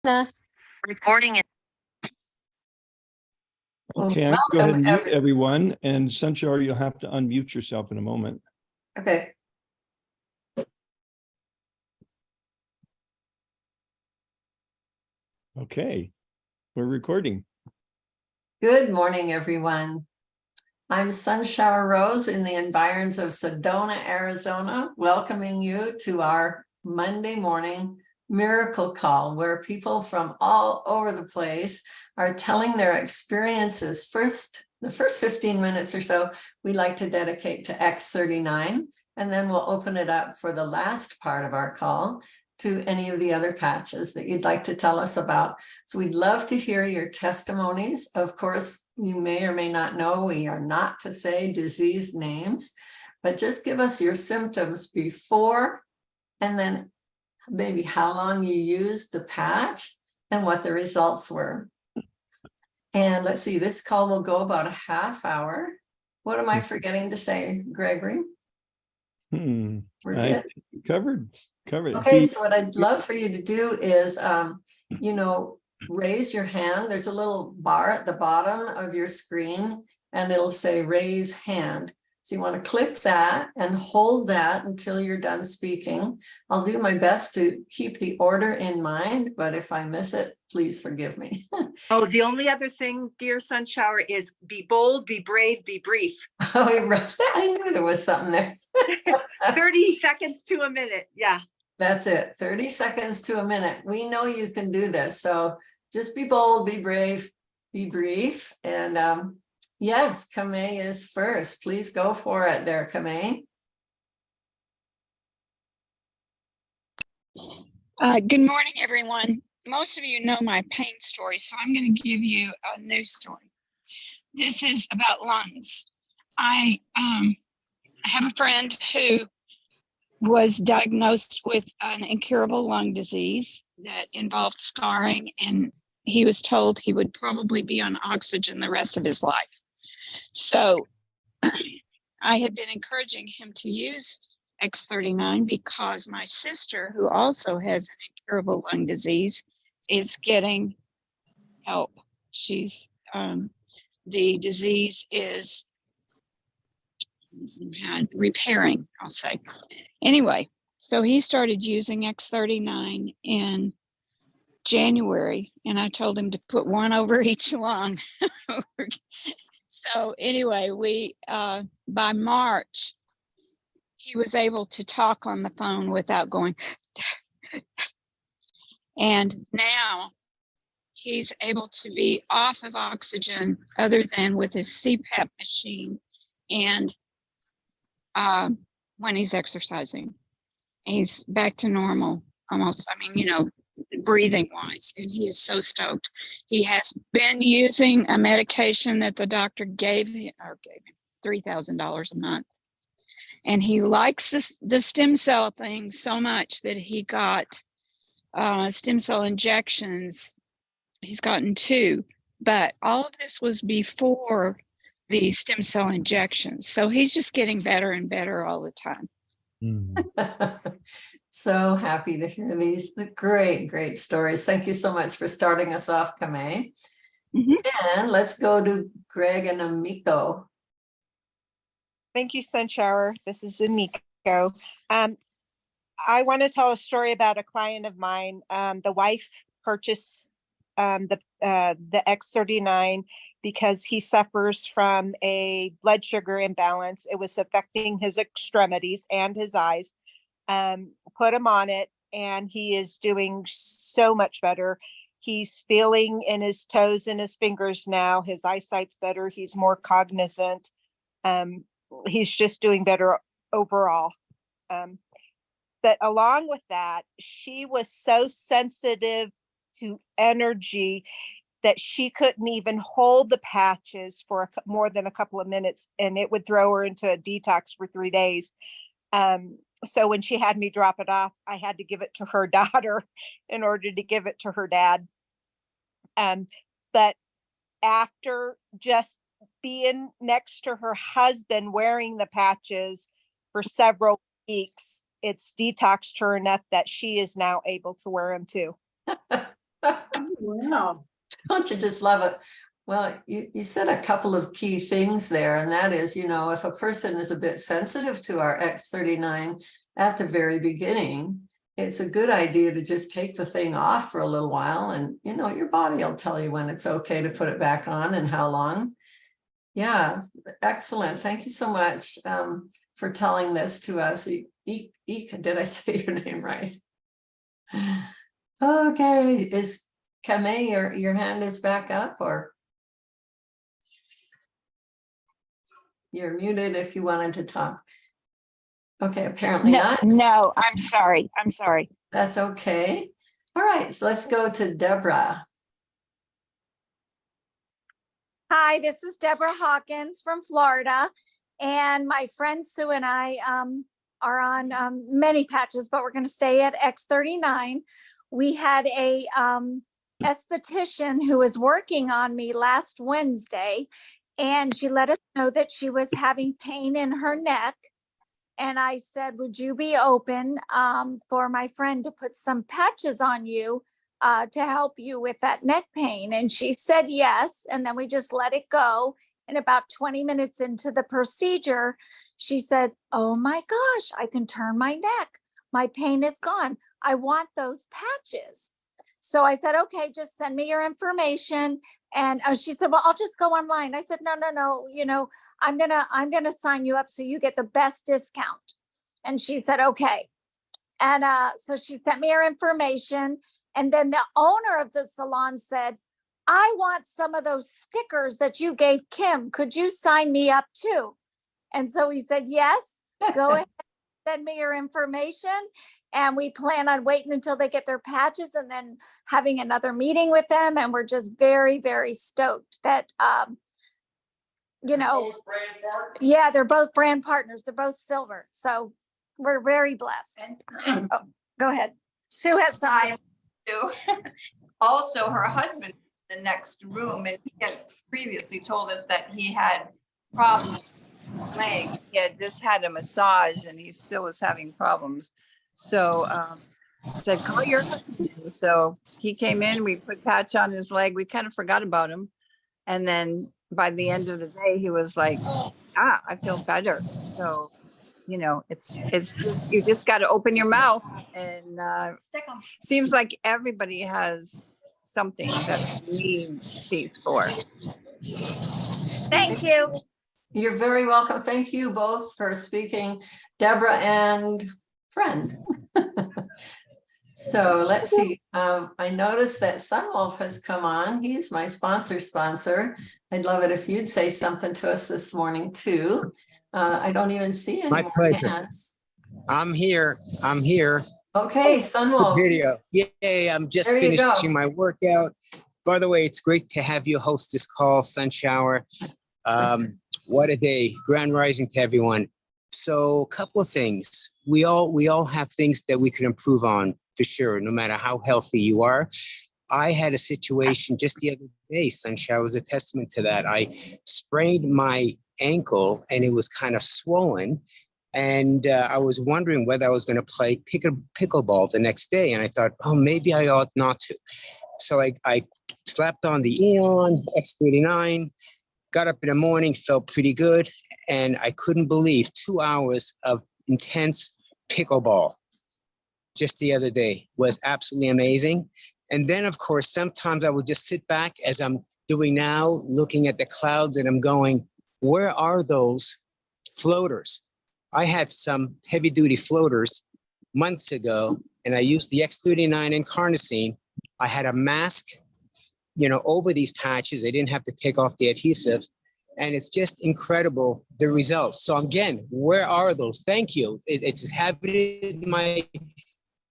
Recording it. Okay, I'm going to go ahead and mute everyone, and Sunshar, you'll have to unmute yourself in a moment. Okay. Okay, we're recording. Good morning, everyone. I'm Sunshar Rose in the environs of Sedona, Arizona, welcoming you to our Monday morning miracle call, where people from all over the place are telling their experiences. The first 15 minutes or so, we like to dedicate to X39, and then we'll open it up for the last part of our call to any of the other patches that you'd like to tell us about. So we'd love to hear your testimonies. Of course, you may or may not know we are not to say disease names, but just give us your symptoms before, and then maybe how long you used the patch and what the results were. And let's see, this call will go about a half hour. What am I forgetting to say, Gregory? We're good. Covered. Okay, so what I'd love for you to do is, raise your hand. There's a little bar at the bottom of your screen, and it'll say raise hand. So you want to click that and hold that until you're done speaking. I'll do my best to keep the order in mind, but if I miss it, please forgive me. Oh, the only other thing, dear Sunshower, is be bold, be brave, be brief. Oh, I knew there was something there. 30 seconds to a minute. Yeah. That's it. 30 seconds to a minute. We know you can do this. So just be bold, be brave, be brief. And yes, Camay is first. Please go for it there, Camay. Good morning, everyone. Most of you know my pain story, so I'm going to give you a new story. This is about lungs. I have a friend who was diagnosed with an incurable lung disease that involved scarring, and he was told he would probably be on oxygen the rest of his life. So I had been encouraging him to use X39 because my sister, who also has an incurable lung disease, is getting help. She's the disease is repairing, I'll say. Anyway, so he started using X39 in January, and I told him to put one over each lung. So anyway, we by March, he was able to talk on the phone without going. And now he's able to be off of oxygen other than with his CPAP machine and when he's exercising. He's back to normal almost. I mean, breathing wise, and he is so stoked. He has been using a medication that the doctor gave him $3,000 a month. And he likes the stem cell thing so much that he got stem cell injections. He's gotten 2, but all of this was before the stem cell injections. So he's just getting better and better all the time. So happy to hear these great stories. Thank you so much for starting us off, Camay. And let's go to Greg and Amiko. Thank you, Sunshower. This is Amiko. I want to tell a story about a client of mine. The wife purchased the X39 because he suffers from a blood sugar imbalance. It was affecting his extremities and his eyes. Put him on it, and he is doing so much better. He's feeling in his toes and his fingers now. His eyesight's better. He's more cognizant. He's just doing better overall. But along with that, she was so sensitive to energy that she couldn't even hold the patches for more than a couple of minutes, and it would throw her into a detox for 3 days. So when she had me drop it off, I had to give it to her daughter in order to give it to her dad. But after just being next to her husband wearing the patches for several weeks, it's detoxed her enough that she is now able to wear them too. Wow. Don't you just love it? Well, you said a couple of key things there, and that is, if a person is a bit sensitive to our X39 at the very beginning, it's a good idea to just take the thing off for a little while, and your body will tell you when it's okay to put it back on and how long. Yeah, excellent. Thank you so much for telling this to us. Did I say your name right? Okay, is Camay, your hand is back up, or you're muted if you wanted to talk. Okay, apparently not. No, I'm sorry. That's okay. All right, so let's go to Deborah. Hi, this is Deborah Hawkins from Florida, and my friend Sue and I are on many patches, but we're going to stay at X39. We had a esthetician who was working on me last Wednesday, and she let us know that she was having pain in her neck. And I said, would you be open for my friend to put some patches on you to help you with that neck pain? And she said yes. And then we just let it go. And about 20 minutes into the procedure, she said, oh my gosh, I can turn my neck. My pain is gone. I want those patches. So I said, okay, just send me your information. And she said, well, I'll just go online. I said, no, I'm gonna sign you up so you get the best discount. And she said, okay. And so she sent me her information. And then the owner of the salon said, I want some of those stickers that you gave Kim. Could you sign me up too? And so he said, yes, go ahead, send me your information. And we plan on waiting until they get their patches and then having another meeting with them. And we're just very, very stoked that, yeah, they're both brand partners. They're both silver. So we're very blessed. Oh, go ahead. Sue has something. Also, her husband in the next room, and he had previously told us that he had problems with his leg. He had just had a massage and he still was having problems. So said, call your husband. So he came in, we put patch on his leg. We kind of forgot about him. And then by the end of the day, he was like, I feel better. So, it's just, you just got to open your mouth, and seems like everybody has something that they need these for. Thank you. You're very welcome. Thank you both for speaking, Deborah and friend. So let's see. I noticed that Sunwolf has come on. He's my sponsor. I'd love it if you'd say something to us this morning too. I don't even see any My more pleasure. hands. I'm here. Okay, Sunwolf. Video. Yay, I'm just There you go. finishing my workout. By the way, it's great to have you host this call, Sunshower. What a day. Grand rising to everyone. So a couple of things. We all have things that we could improve on for sure, no matter how healthy you are. I had a situation just the other day, Sunshower was a testament to that. I sprained my ankle and it was kind of swollen. And I was wondering whether I was going to play pickleball the next day. And I thought, oh, maybe I ought not to. So I slapped on the Eon X39, got up in the morning, felt pretty good. And I couldn't believe 2 hours of intense pickleball just the other day was absolutely amazing. And then, of course, sometimes I would just sit back as I'm doing now, looking at the clouds, and I'm going, where are those floaters? I had some heavy duty floaters months ago, and I used the X39 and carnosine. I had a mask, over these patches. I didn't have to take off the adhesive. And it's just incredible, the results. So again, where are those? Thank you. It's inhabited my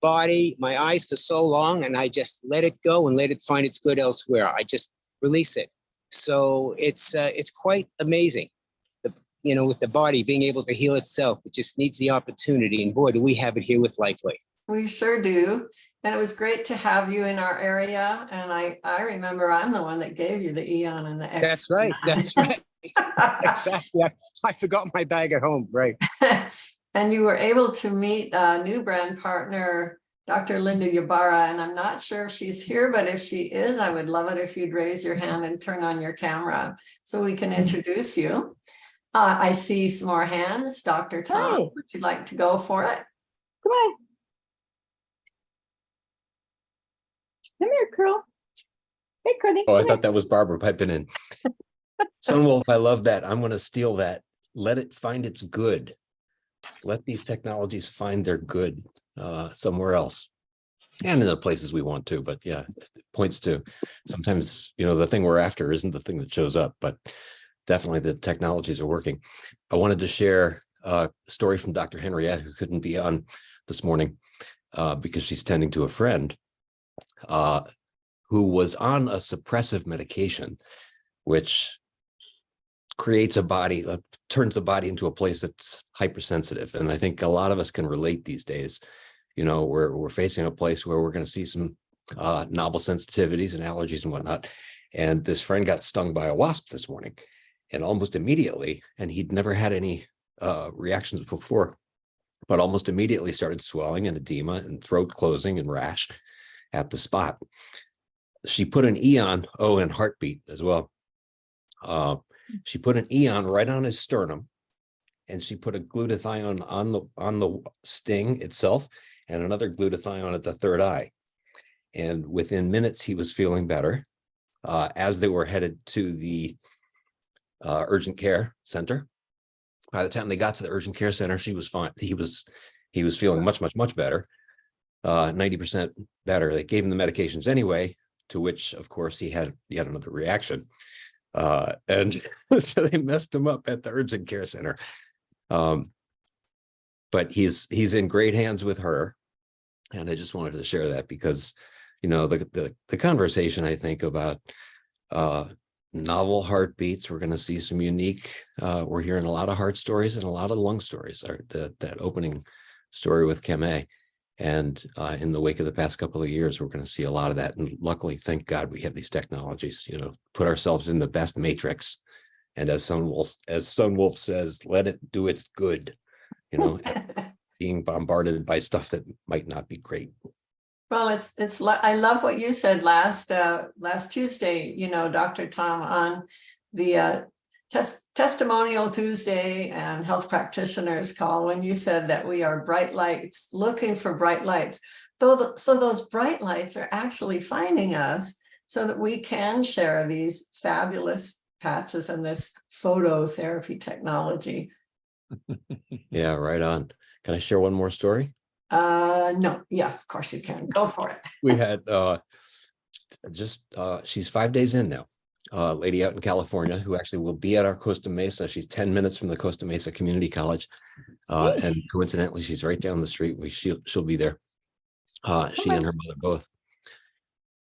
body, my eyes for so long, and I just let it go and let it find its good elsewhere. I just release it. So it's quite amazing. With the body being able to heal itself, it just needs the opportunity. And boy, do we have it here with LifeWave. We sure do. And it was great to have you in our area. And I remember I'm the one that gave you the Eon and the X. That's right. Exactly. I forgot my bag at home. Right. And you were able to meet a new brand partner Dr. Linda Ybarra, and I'm not sure if she's here, but if she is, I would love it if you'd raise your hand and turn on your camera so we can introduce you. I see some more hands. Dr. Tom, Hi. would you like to go for it? Come on. Come here, Curl. Hey, Curly. Oh, I come thought that was Barbara piping in. Sunwolf, I love that. I'm going to steal that. Let it find its good. Let these technologies find their good somewhere else. And in the places we want to, but yeah, it points to sometimes, the thing we're after isn't the thing that shows up, but definitely the technologies are working. I wanted to share a story from Dr. Henriette, who couldn't be on this morning because she's tending to a friend who was on a suppressive medication, which creates a body, turns the body into a place that's hypersensitive. And I think a lot of us can relate these days. We're facing a place where we're going to see some novel sensitivities and allergies and whatnot. And this friend got stung by a wasp this morning, and almost immediately, and he'd never had any reactions before, but almost immediately started swelling and edema and throat closing and rash at the spot. She put an Eon, and heartbeat as well. She put an Eon right on his sternum, and she put a glutathione on the sting itself, and another glutathione at the third eye. And within minutes, he was feeling better. As they were headed to the urgent care center, by the time they got to the urgent care center, she was fine. He was feeling much, much, much better, 90% better. They gave him the medications anyway, to which, of course, he had yet another reaction. And so they messed him up at the urgent care center. But he's in great hands with her. And I just wanted to share that because, the conversation, I think, about novel heartbeats, we're going to see some unique, we're hearing a lot of heart stories and a lot of lung stories, that opening story with Camay. And in the wake of the past couple of years, we're going to see a lot of that. And luckily, thank God we have these technologies, put ourselves in the best matrix. And as Sunwolf says, let it do its good, being bombarded by stuff that might not be great. Well, I love what you said last Tuesday, Dr. Tom, on the Testimonial Tuesday and Health Practitioners Call, when you said that we are bright lights, looking for bright lights. So those bright lights are actually finding us so that we can share these fabulous patches and this phototherapy technology. Yeah, right on. Can I share one more story? No, yeah, of course you can. Go for it. We had she's 5 days in now. A lady out in California who actually will be at our Costa Mesa. She's 10 minutes from the Costa Mesa Community College. And coincidentally, she's right down the street. She'll be there. She and her mother both.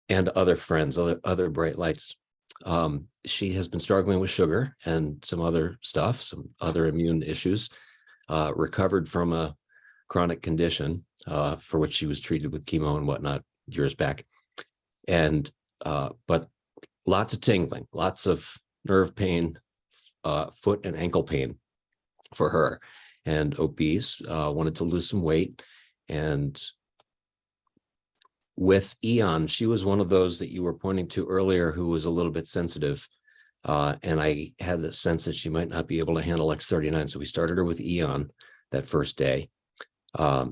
And other friends, other bright lights. She has been struggling with sugar and some other stuff, some other immune issues, recovered from a chronic condition for which she was treated with chemo and whatnot years back. And, but lots of tingling, lots of nerve pain, foot and ankle pain for her, and obese, wanted to lose some weight. And with Eon, she was one of those that you were pointing to earlier who was a little bit sensitive. And I had the sense that she might not be able to handle X39. So we started her with Eon that first day. We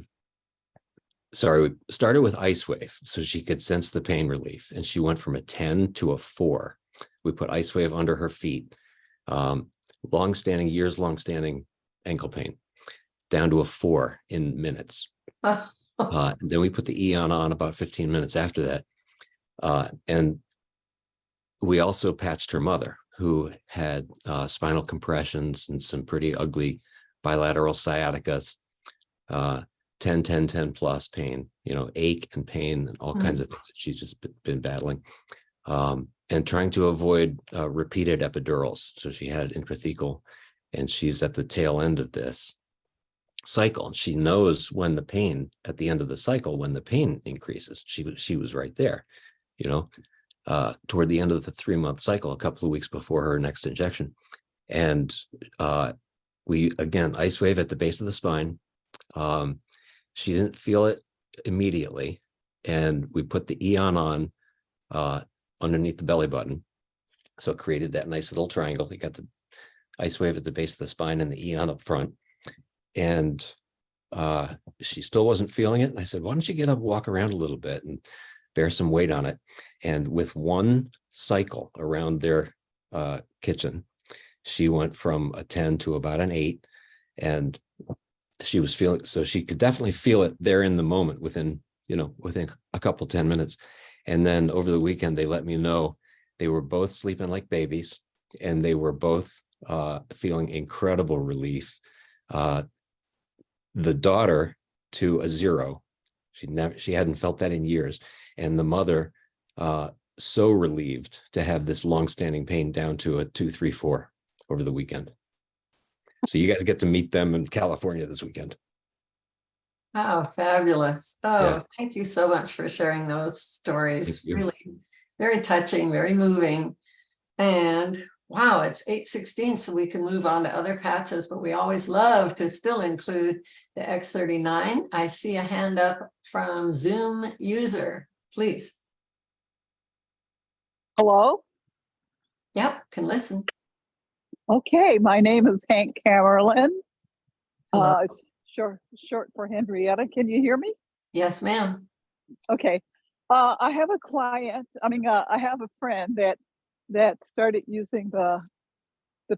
started with Ice Wave so she could sense the pain relief. And she went from a 10 to a 4. We put Ice Wave under her feet. Years long-standing ankle pain, down to a 4 in minutes. Then we put the Eon on about 15 minutes after that. And we also patched her mother, who had spinal compressions and some pretty ugly bilateral sciaticas, 10 plus pain, ache and pain and all kinds of things that she's just been battling, and trying to avoid repeated epidurals. So she had intrathecal, and she's at the tail end of this cycle. She knows when the pain at the end of the cycle, when the pain increases. She was right there, toward the end of the 3-month cycle, a couple of weeks before her next injection. And we, again, Ice Wave at the base of the spine. She didn't feel it immediately, and we put the Eon on underneath the belly button. So it created that nice little triangle. You got the ice wave at the base of the spine and the Eon up front. And she still wasn't feeling it. And I said, why don't you get up, walk around a little bit and bear some weight on it. And with one cycle around their kitchen, she went from a 10 to about an 8. And she was feeling, so she could definitely feel it there in the moment within a couple 10 minutes. And then over the weekend, they let me know they were both sleeping like babies, and they were both feeling incredible relief. The daughter to a 0. She hadn't felt that in years. And the mother so relieved to have this longstanding pain down to a 2, 3, 4 over the weekend. So you guys get to meet them in California this weekend. Oh, fabulous. Oh, Yeah. Thank you so much for sharing those stories. Thank you. Really very touching, very moving. And wow, it's 8:16, so we can move on to other patches, but we always love to still include the X39. I see a hand up from Zoom user, please. Hello? Yep, can listen. Okay, my name is Hank Camerlin. Hello. It's short for Henrietta. Can you hear me? Yes, ma'am. Okay. I have a client, I have a friend that started using the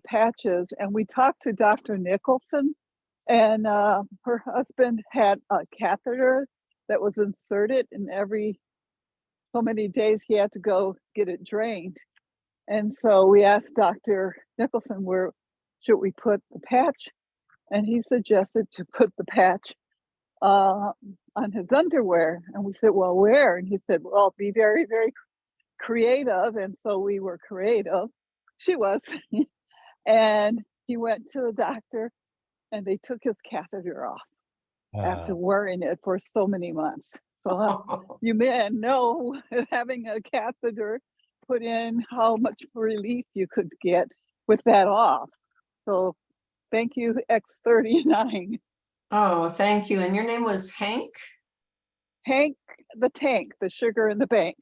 patches, and we talked to Dr. Nicholson, and her husband had a catheter that was inserted, and every so many days he had to go get it drained. And so we asked Dr. Nicholson, where should we put the patch? And he suggested to put the patch on his underwear. And we said, well, where? And he said, well, be very, very creative. And so we were creative. She was. And he went to the doctor, and they took his catheter off after wearing it for so many months. So you men know, having a catheter put in, how much relief you could get with that off. So thank you, X39. Oh, thank you. And your name was Hank? Hank the Tank, the sugar in the bank.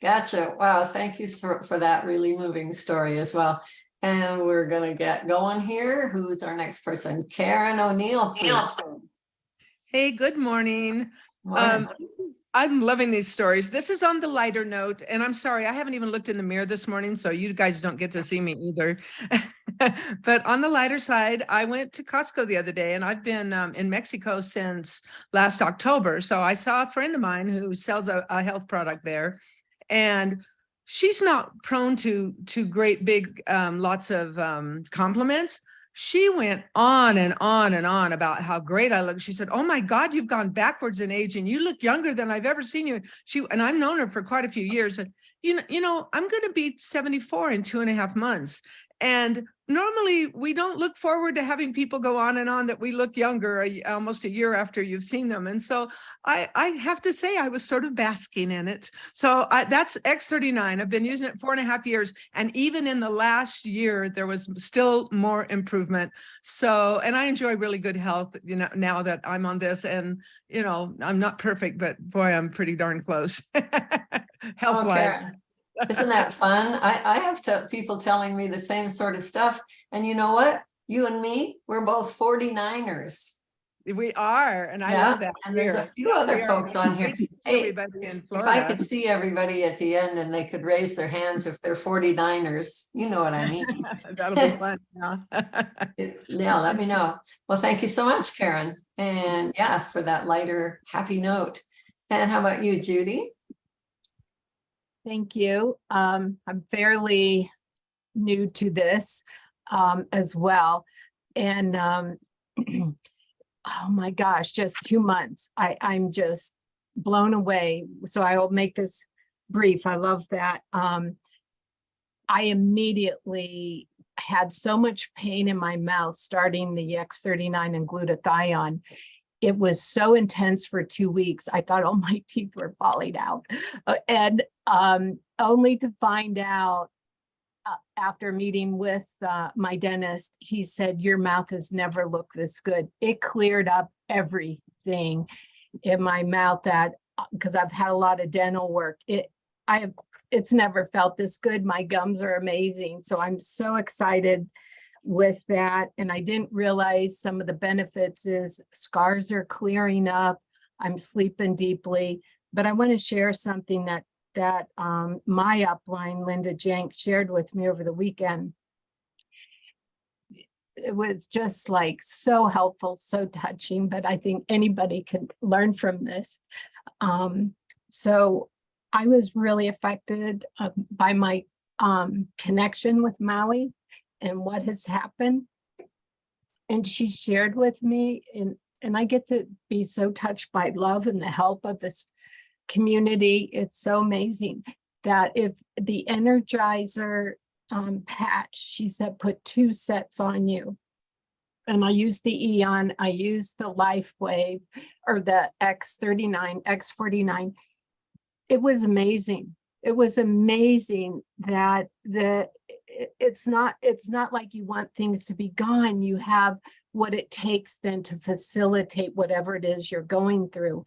Gotcha. Wow. Thank you for that really moving story as well. And we're going to get going here. Who's our next person? Karen O'Neill. Please. Hey, good morning. Morning. I'm loving these stories. This is on the lighter note, and I'm sorry, I haven't even looked in the mirror this morning, so you guys don't get to see me either. But on the lighter side, I went to Costco the other day, and I've been in Mexico since last October. So I saw a friend of mine who sells a health product there, and she's not prone to great big lots of compliments. She went on and on and on about how great I look. She said, oh my God, you've gone backwards in age and you look younger than I've ever seen you. And I've known her for quite a few years. And you know, I'm going to be 74 in 2.5 months. And normally we don't look forward to having people go on and on that we look younger almost a year after you've seen them. And so I have to say I was sort of basking in it. So that's X39. I've been using it 4.5 years. And even in the last year, there was still more improvement. So, and I enjoy really good health, you know, now that I'm on this. And, you know, I'm not perfect, but boy, I'm pretty darn close. Health-wise. Isn't that fun? I have people telling me the same sort of stuff. And you know what? You and me, we're both 49ers. We are. And I love that. And there's a few other folks on here. Hey, in if I could see everybody at the end and they could raise their hands if they're 49ers, you know what I mean. That'll be fun. Yeah, let me know. Well, thank you so much, Karen. And yeah, for that lighter, happy note. And how about you, Judy? Thank you. I'm fairly new to this as well. And oh my gosh, just 2 months. I'm just blown away. So I will make this brief. I love that. I immediately had so much pain in my mouth starting the X39 and glutathione. It was so intense for 2 weeks. I thought, oh, my teeth were falling out. And only to find out after meeting with my dentist, he said, your mouth has never looked this good. It cleared up everything. in my mouth that, because I've had a lot of dental work, it's never felt this good. My gums are amazing. So I'm so excited with that. And I didn't realize some of the benefits is scars are clearing up. I'm sleeping deeply, but I want to share something that my upline, Linda Jank, shared with me over the weekend. It was just like so helpful, so touching, but I think anybody can learn from this. So I was really affected by my connection with Maui and what has happened. And she shared with me, and I get to be so touched by love and the help of this community. It's so amazing that if the Energizer patch, she said, put 2 sets on you. And I used the Eon, I used the Life Wave or the X39, X49. It was amazing. It was amazing that it's not like you want things to be gone. You have what it takes then to facilitate whatever it is you're going through.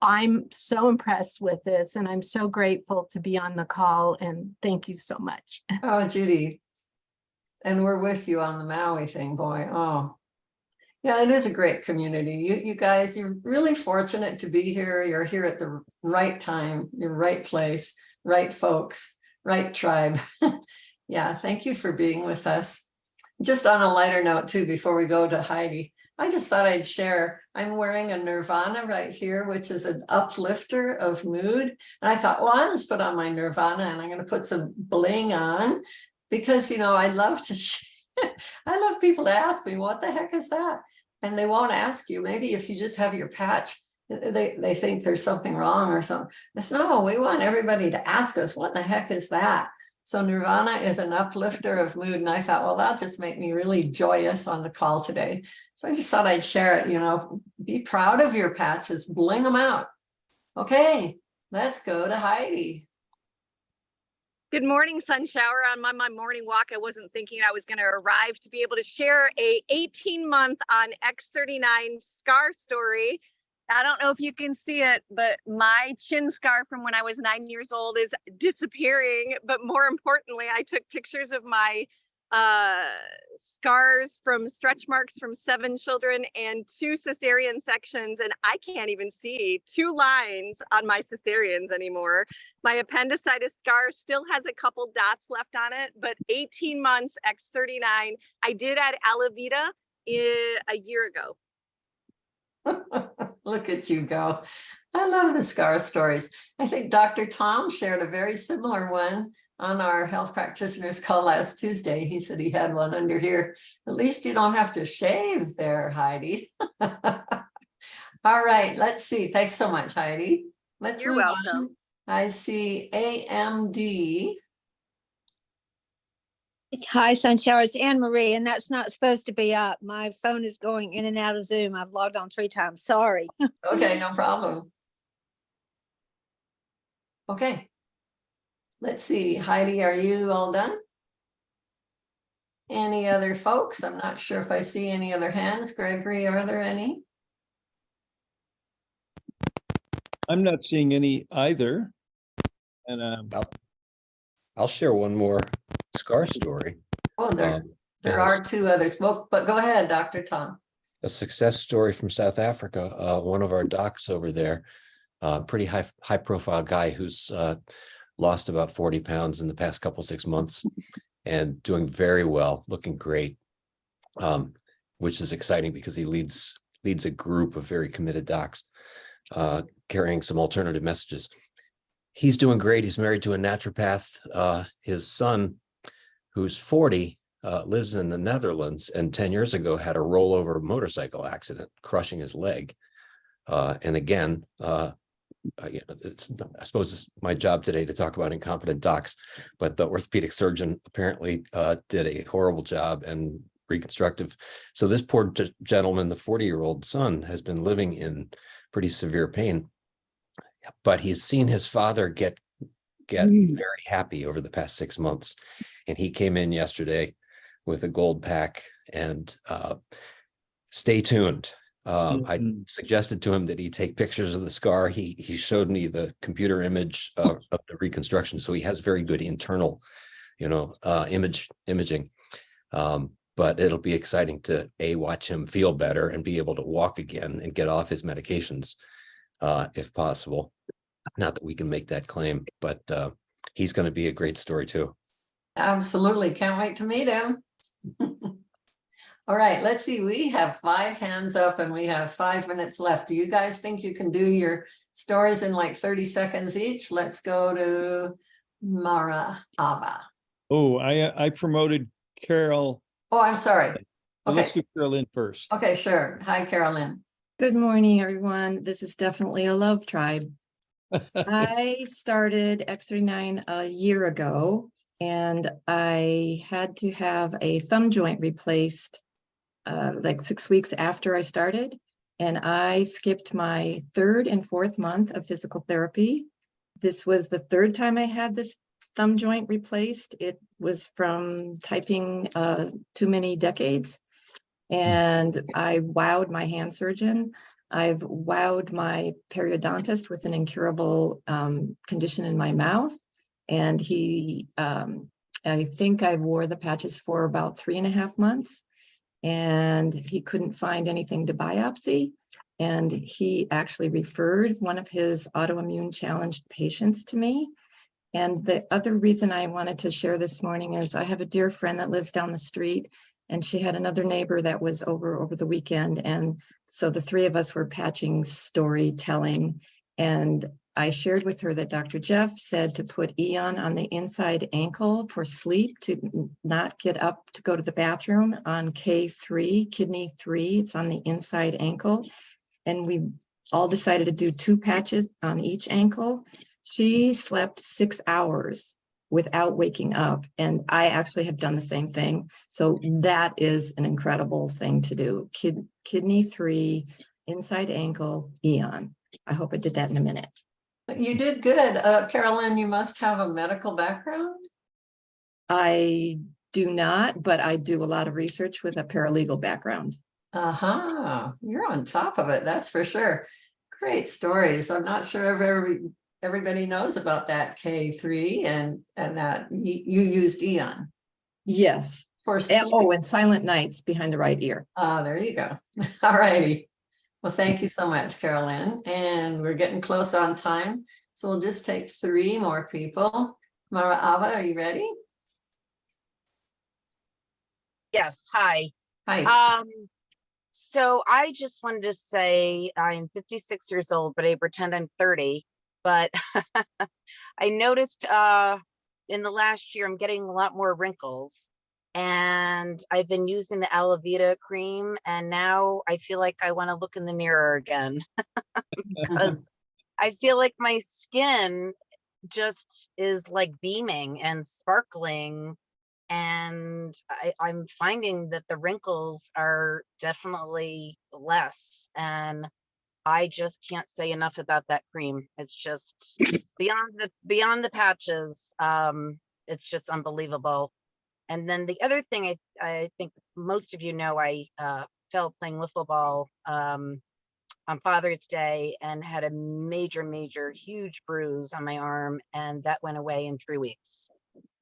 I'm so impressed with this, and I'm so grateful to be on the call, and thank you so much. Oh, Judy. And we're with you on the Maui thing, boy. Oh, yeah, it is a great community. You guys, you're really fortunate to be here. You're here at the right time, your right place, right folks, right tribe. Yeah, thank you for being with us. Just on a lighter note too, before we go to Heidi, I just thought I'd share, I'm wearing a Nirvana right here, which is an uplifter of mood. And I thought, well, I'll just put on my Nirvana and I'm going to put some bling on because, you know, I love to, I love people to ask me, what the heck is that? And they won't ask you. Maybe if you just have your patch, they think there's something wrong or something. It's no, we want everybody to ask us, what the heck is that? So Nirvana is an uplifter of mood. And I thought, well, that'll just make me really joyous on the call today. So I just thought I'd share it, you know, be proud of your patches, bling them out. Okay, let's go to Heidi. Good morning, Sun Shower. On my morning walk, I wasn't thinking I was going to arrive to be able to share a 18-month on X39 scar story. I don't know if you can see it, but my chin scar from when I was 9 years old is disappearing. But more importantly, I took pictures of my scars from stretch marks from 7 children and 2 cesarean sections, and I can't even see 2 lines on my cesareans anymore. My appendicitis scar still has a couple dots left on it, but 18 months X39. I did add Alavita a year ago. Look at you go. I love the scar stories. I think Dr. Tom shared a very similar one on our health practitioners call last Tuesday. He said he had one under here. At least you don't have to shave there, Heidi. All right, let's see. Thanks so much, Heidi. You're welcome. On. I see AMD. Hi, Sunshower. It's Anne Marie, and that's not supposed to be up. My phone is going in and out of Zoom. I've logged on 3 times. Sorry. Okay, no problem. Okay. Let's see, Heidi, are you all done? Any other folks? I'm not sure if I see any other hands. Gregory, are there any? I'm not seeing any either. And I'll share one more scar story. Oh, there are 2 others. Well, but go ahead, Dr. Tom. A success story from South Africa. One of our docs over there, pretty high profile guy who's lost about 40 pounds in the past 6 months and doing very well, looking great, which is exciting because he leads a group of very committed docs carrying some alternative messages. He's doing great. He's married to a naturopath. His son, who's 40, lives in the Netherlands and 10 years ago had a rollover motorcycle accident, crushing his leg. And again, I suppose it's my job today to talk about incompetent docs, but the orthopedic surgeon apparently did a horrible job and reconstructive. So this poor gentleman, the 40-year-old son, has been living in pretty severe pain, but he's seen his father get very happy over the past 6 months. And he came in yesterday with a gold pack and stay tuned. I suggested to him that he take pictures of the scar. He showed me the computer image of the reconstruction, so he has very good internal, imaging. But it'll be exciting to watch him feel better and be able to walk again and get off his medications, if possible. Not that we can make that claim, but he's going to be a great story too. Absolutely. Can't wait to meet him. All right, let's see. We have 5 hands up and we have 5 minutes left. Do you guys think you can do your stories in like 30 seconds each? Let's go to Mara Ava. Oh, I promoted Carol. Oh, I'm sorry. Well, Okay. let's do Carolyn first. Okay, sure. Hi, Carolyn. Good morning, everyone. This is definitely a love tribe. I started X39 a year ago, and I had to have a thumb joint replaced like 6 weeks after I started. And I skipped my 3rd and 4th month of physical therapy. This was the 3rd time I had this thumb joint replaced. It was from typing too many decades. And I wowed my hand surgeon. I've wowed my periodontist with an incurable condition in my mouth. And he, I think I wore the patches for about 3.5 months. And he couldn't find anything to biopsy. And he actually referred one of his autoimmune challenged patients to me. And the other reason I wanted to share this morning is I have a dear friend that lives down the street, and she had another neighbor that was over the weekend. And so the 3 of us were patching storytelling. And I shared with her that Dr. Jeff said to put Eon on the inside ankle for sleep, to not get up to go to the bathroom on K3, kidney 3. It's on the inside ankle. And we all decided to do 2 patches on each ankle. She slept 6 hours without waking up. And I actually have done the same thing. So that is an incredible thing to do. Kidney 3, inside ankle, Eon. I hope I did that in a minute. You did good. Carolyn, you must have a medical background. I do not, but I do a lot of research with a paralegal background. Uh-huh. You're on top of it, that's for sure. Great stories. I'm not sure if everybody knows about that K3 and that you used Eon. Yes. For and silent nights behind the right ear. There you go. All righty. Well, thank you so much, Carolyn. And we're getting close on time. So we'll just take 3 more people. Mara Ava, are you ready? Yes, hi. Hi. So I just wanted to say I'm 56 years old, but I pretend I'm 30. But I noticed in the last year, I'm getting a lot more wrinkles. And I've been using the aloe vera cream, and now I feel like I want to look in the mirror again because I feel like my skin just is like beaming and sparkling. And I'm finding that the wrinkles are definitely less. And I just can't say enough about that cream. It's just beyond the patches. It's just unbelievable. And then the other thing I think most of you know, I fell playing wiffle ball on Father's Day and had a major, huge bruise on my arm, and that went away in 3 weeks.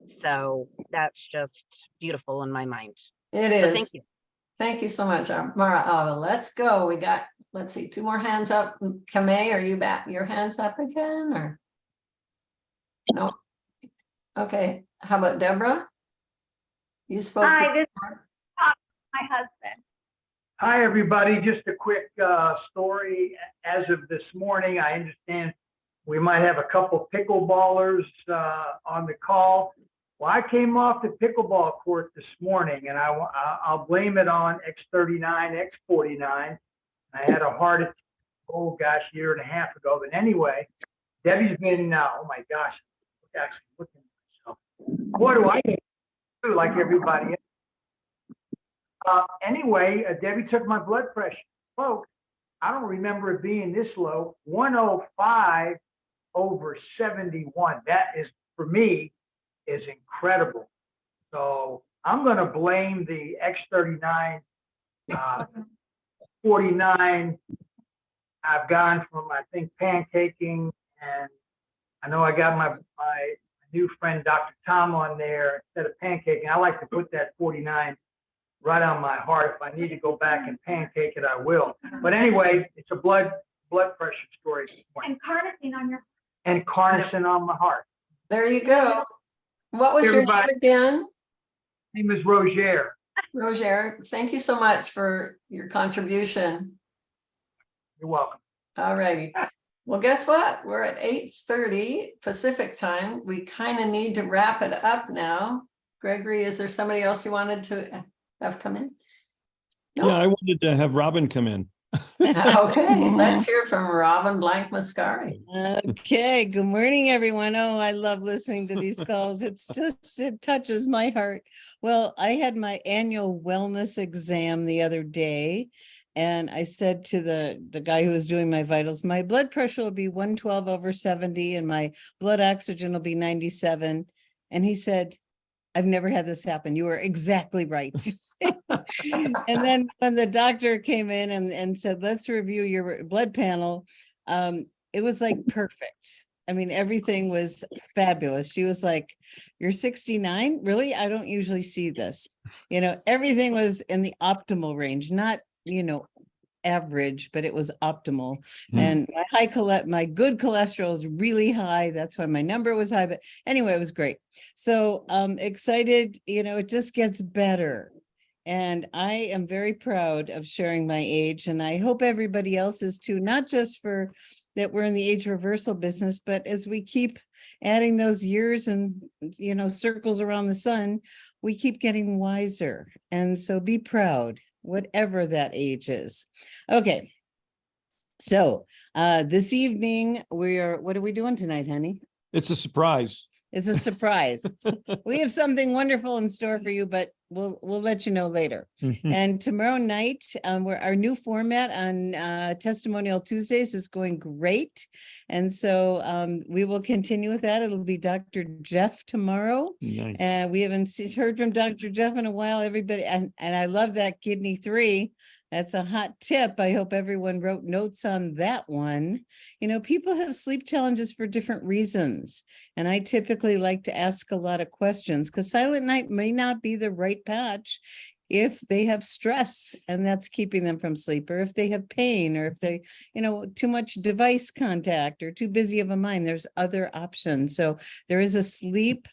So that's just beautiful in my mind. It is. Thank you. Thank you so much, Mara Ava. Let's go. We got, let's see, 2 more hands up. Camay, are you back? Your hands up again or? No. Okay. How about Deborah? You spoke. Hi, this is my husband. Hi, everybody. Just a quick story. As of this morning, I understand we might have a couple pickleballers on the call. Well, I came off the pickleball court this morning, and I'll blame it on X39, X49. I had a heart attack, oh gosh, 1.5 years ago. But anyway, Debbie's been, oh my gosh, actually looking at myself. What do I do like everybody else? Anyway, Debbie took my blood pressure. Folks, I don't remember it being this low, 105/71. That is, for me, is incredible. So I'm going to blame the X39 49, I've gone from, I think, pancaking, and I know I got my new friend, Dr. Tom, on there instead of pancaking. I like to put that 49 right on my heart. If I need to go back and pancake it, I will. But anyway, it's a blood pressure story. And carnosine on your. And carnosine on my heart. There you go. What was your name Everybody. again? Name is Roger. Roger, thank you so much for your contribution. You're welcome. All righty. Well, guess what? We're at 8:30 Pacific time. We kind of need to wrap it up now. Gregory, is there somebody else you wanted to have come in? Yeah, I wanted to have Robin come in. Okay, let's hear from Robin Blank Mascari. Okay, good morning, everyone. Oh, I love listening to these calls. It touches my heart. Well, I had my annual wellness exam the other day, and I said to the guy who was doing my vitals, my blood pressure will be 112/70 and my blood oxygen will be 97. And he said, I've never had this happen. You were exactly right. And then when the doctor came in and said, let's review your blood panel, it was like perfect. I mean, everything was fabulous. She was like, you're 69? Really? I don't usually see this. You know, everything was in the optimal range, not, average, but it was optimal. And my good cholesterol is really high. That's why my number was high. But anyway, it was great. So excited, it just gets better. And I am very proud of sharing my age. And I hope everybody else is too, not just for that we're in the age reversal business, but as we keep adding those years and, circles around the sun, we keep getting wiser. And so be proud, whatever that age is. Okay. So this evening what are we doing tonight, honey? It's a surprise. It's a surprise. We have something wonderful in store for you, but we'll let you know later. And tomorrow night, our new format on Testimonial Tuesdays is going great. And so we will continue with that. It'll be Dr. Jeff tomorrow. Nice. We haven't heard from Dr. Jeff in a while, everybody. And I love that kidney 3. That's a hot tip. I hope everyone wrote notes on that one. People have sleep challenges for different reasons. And I typically like to ask a lot of questions because Silent Night may not be the right patch if they have stress and that's keeping them from sleep, or if they have pain, or if they, too much device contact or too busy of a mind. There's other options. So there is a sleep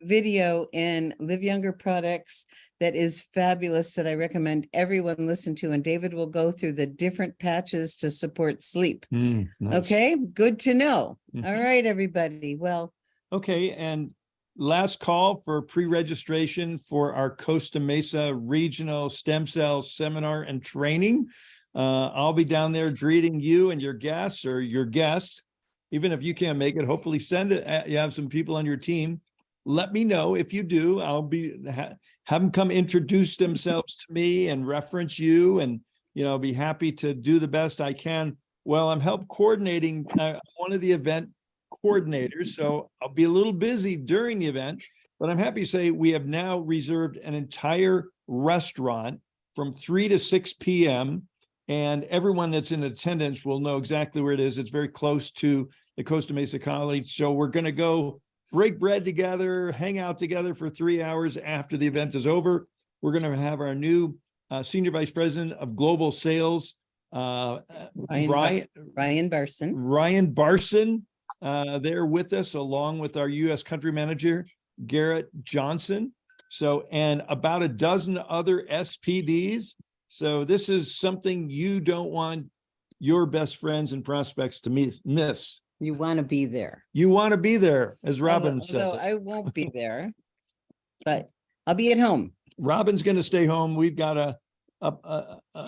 video in Live Younger products that is fabulous that I recommend everyone listen to, and David will go through the different patches to support sleep. Nice. Okay, good to know. All right, everybody. Well, okay, and last call for pre-registration for our Costa Mesa Regional Stem Cell Seminar and Training. I'll be down there greeting you and your guests, or your guests, even if you can't make it. Hopefully send it. You have some people on your team. Let me know if you do. I'll have them come introduce themselves to me and reference you, and be happy to do the best I can. Well, I'm help coordinating one of the event coordinators, so I'll be a little busy during the event, but I'm happy to say we have now reserved an entire restaurant from 3 to 6 p.m. and everyone that's in attendance will know exactly where it is. It's very close to the Costa Mesa College, so we're going to go break bread together, hang out together for 3 hours after the event is over. We're going to have our new Senior Vice President of Global Sales, Ryan Barson, there with us, along with our U.S. Country Manager, Garrett Johnson. So, and about a dozen other SPDs. So this is something you don't want your best friends and prospects to miss. you want to be there. You want to be there, as Robin says. Although I won't be there, but I'll be at home. Robin's going to stay home. We've got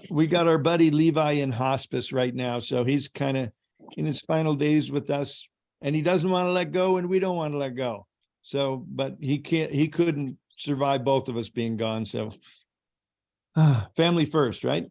we got our buddy Levi in hospice right now, so he's kind of in his final days with us, and he doesn't want to let go, and we don't want to let go. So, but he couldn't survive both of us being gone. So, family first, right?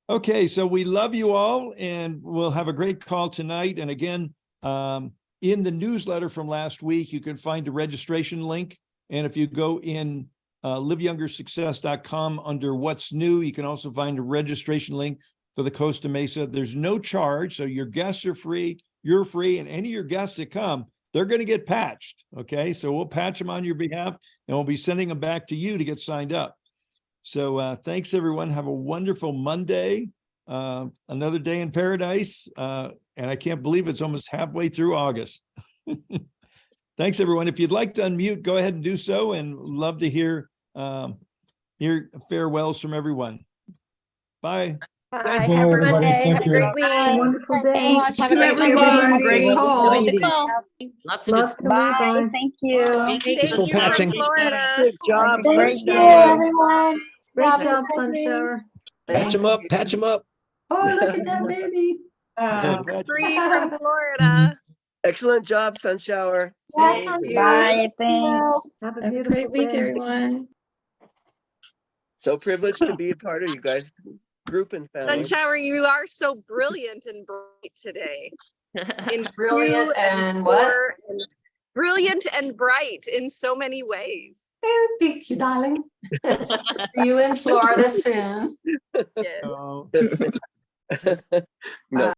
Okay, so we love you all, and we'll have a great call tonight. And again, in the newsletter from last week, you can find a registration link. And if you go in liveyoungersuccess.com under what's new. You can also find a registration link for the Costa Mesa. There's no charge, so your guests are free, you're free, and any of your guests that come, they're going to get patched. Okay, so we'll patch them on your behalf, and we'll be sending them back to you to get signed up. So thanks, everyone. Have a wonderful Monday. Another day in paradise. And I can't believe it's almost halfway through August. Thanks, everyone. If you'd like to unmute, go ahead and do so, and love to hear farewells from everyone. Bye. Bye. Have a good day. Have a great week. Wonderful day. Thanks. Have a great Everyone, weekend. great call. Lots to move on. Thank you. Thank you from Florida. Good job. Thank you, everyone. Great job, Sunshower. Patch them up, patch them up. Oh, look at that baby. Free from Florida. Excellent job, Sunshower. Bye. Thanks. Have a Have a great week, everyone. So privileged to be a part of you guys' group and family. Sunshower, you are so brilliant and bright today. In Brilliant two and what? four and brilliant and bright in so many ways. Oh, thank you, darling. See you in Florida soon. Yes. Oh. No.